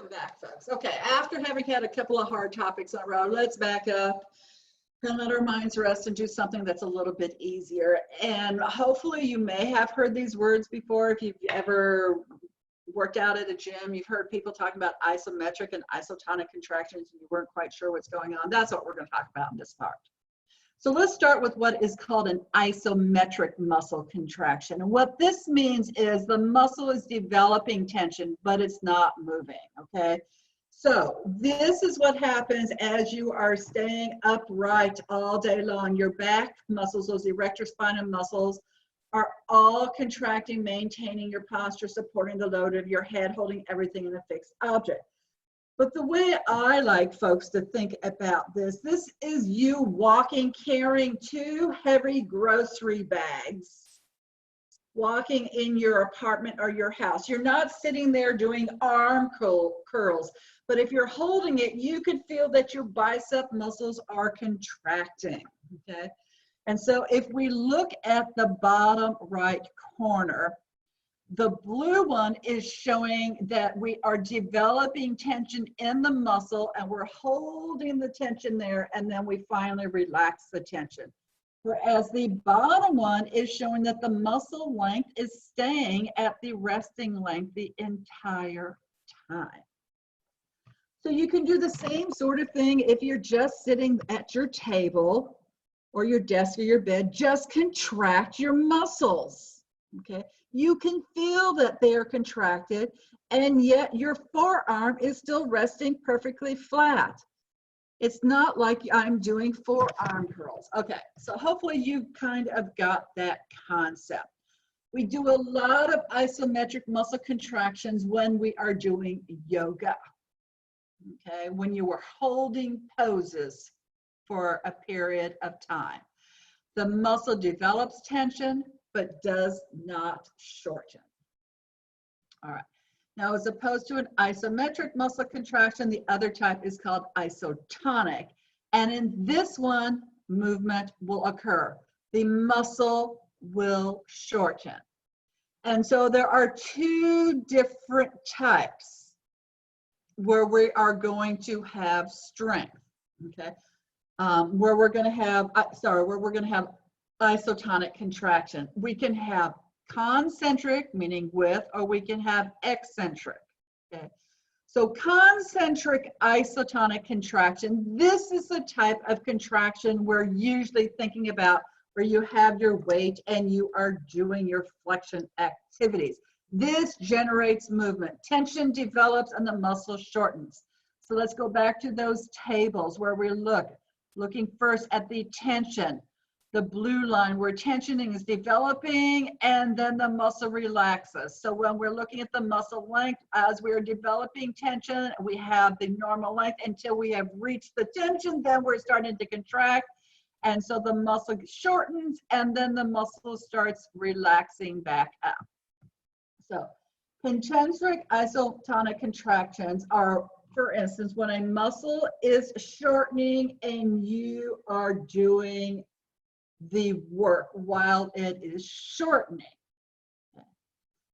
Welcome back, folks. Okay, after having had a couple of hard topics in a row, let's back up and let our minds rest and do something that's a little bit easier. And hopefully you may have heard these words before. If you've ever worked out at a gym, you've heard people talking about isometric and isotonic contractions and you weren't quite sure what's going on. That's what we're going to talk about in this part. So let's start with what is called an isometric muscle contraction. And what this means is the muscle is developing tension, but it's not moving, okay? So this is what happens as you are staying upright all day long. Your back muscles, those erector spinal muscles, are all contracting, maintaining your posture, supporting the load of your head, holding everything in a fixed object. But the way I like folks to think about this is you walking, carrying two heavy grocery bags, walking in your apartment or your house. You're not sitting there doing arm curls, but if you're holding it, you can feel that your bicep muscles are contracting, okay? And so if we look at the bottom right corner, the blue one is showing that we are developing tension in the muscle and we're holding the tension there and then we finally relax the tension. Whereas the bottom one is showing that the muscle length is staying at the resting length the entire time. So you can do the same sort of thing if you're just sitting at your table or your desk or your bed. Just contract your muscles, okay? You can feel that they are contracted, and yet your forearm is still resting perfectly flat. It's not like I'm doing forearm curls. Okay, so hopefully you've kind of got that concept. We do a lot of isometric muscle contractions when we are doing yoga, okay, when you are holding poses for a period of time. The muscle develops tension, but does not shorten. All right. Now, as opposed to an isometric muscle contraction, the other type is called isotonic. And in this one, movement will occur. The muscle will shorten. And so there are two different types where we are going to have strength, okay? Where we're going to have isotonic contraction. We can have concentric, meaning with, or we can have eccentric, okay? So concentric isotonic contraction, this is the type of contraction we're usually thinking about where you have your weight and you are doing your flexion activities. This generates movement. Tension develops and the muscle shortens. So let's go back to those tables where we looking first at the tension. The blue line where tensioning is developing and then the muscle relaxes. So when we're looking at the muscle length, as we're developing tension, we have the normal length until we have reached the tension, then we're starting to contract. And so the muscle shortens and then the muscle starts relaxing back up. So concentric isotonic contractions are, for instance, when a muscle is shortening and you are doing the work while it is shortening.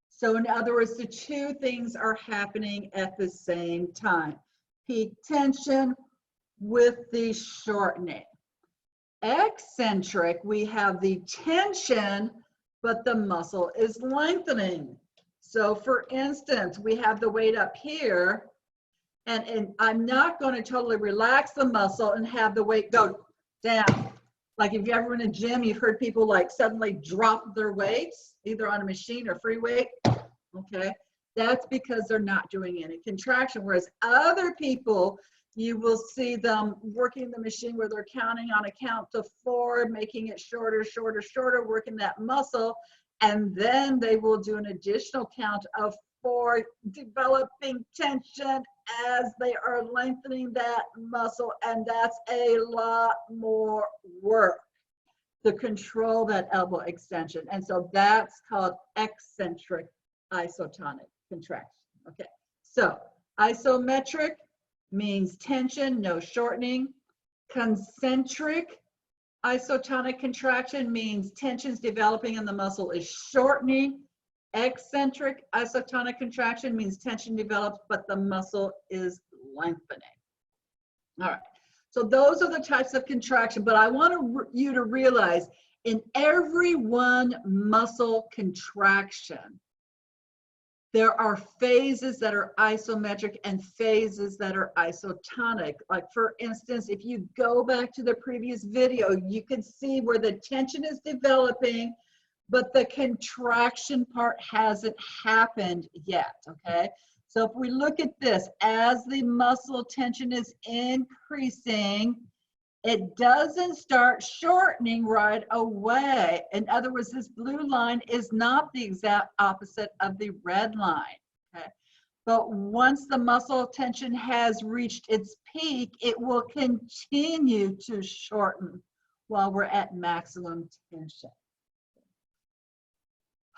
So in other words, the two things are happening at the same time. Peak tension with the shortening. Eccentric, we have the tension, but the muscle is lengthening. So for instance, we have the weight up here, and I'm not going to totally relax the muscle and have the weight go down. Like if you're ever in a gym, you've heard people like suddenly drop their weights, either on a machine or free weight, okay? That's because they're not doing any contraction. Whereas other people, you will see them working the machine where they're counting on a count to 4, making it shorter, shorter, shorter, working that muscle. And then they will do an additional count of 4, developing tension as they are lengthening that muscle, and that's a lot more work to control that elbow extension. And so that's called eccentric isotonic contraction. Okay, so isometric means tension, no shortening. Concentric isotonic contraction means tension's developing and the muscle is shortening. Eccentric isotonic contraction means tension develops, but the muscle is lengthening. All right, so those are the types of contraction, but I want you to realize in every one muscle contraction, there are phases that are isometric and phases that are isotonic. Like for instance, if you go back to the previous video, you can see where the tension is developing, but the contraction part hasn't happened yet, okay? So if we look at this, as the muscle tension is increasing, it doesn't start shortening right away. In other words, this blue line is not the exact opposite of the red line, okay? But once the muscle tension has reached its peak, it will continue to shorten while we're at maximum tension.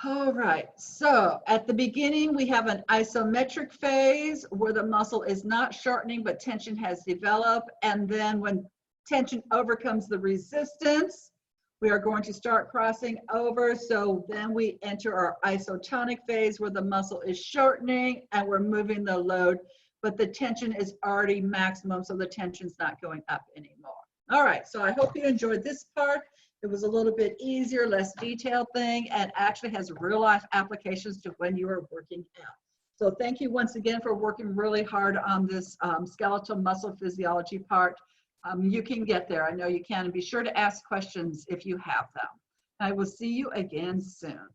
All right, so at the beginning, we have an isometric phase where the muscle is not shortening, but tension has developed. And then when tension overcomes the resistance, we are going to start crossing over. So then we enter our isotonic phase where the muscle is shortening and we're moving the load, but the tension is already maximum, so the tension's not going up anymore. All right, so I hope you enjoyed this part. It was a little bit easier, less detailed thing, and actually has real life applications to when you are working out. So thank you once again for working really hard on this skeletal muscle physiology part. You can get there. I know you can. And be sure to ask questions if you have them. I will see you again soon.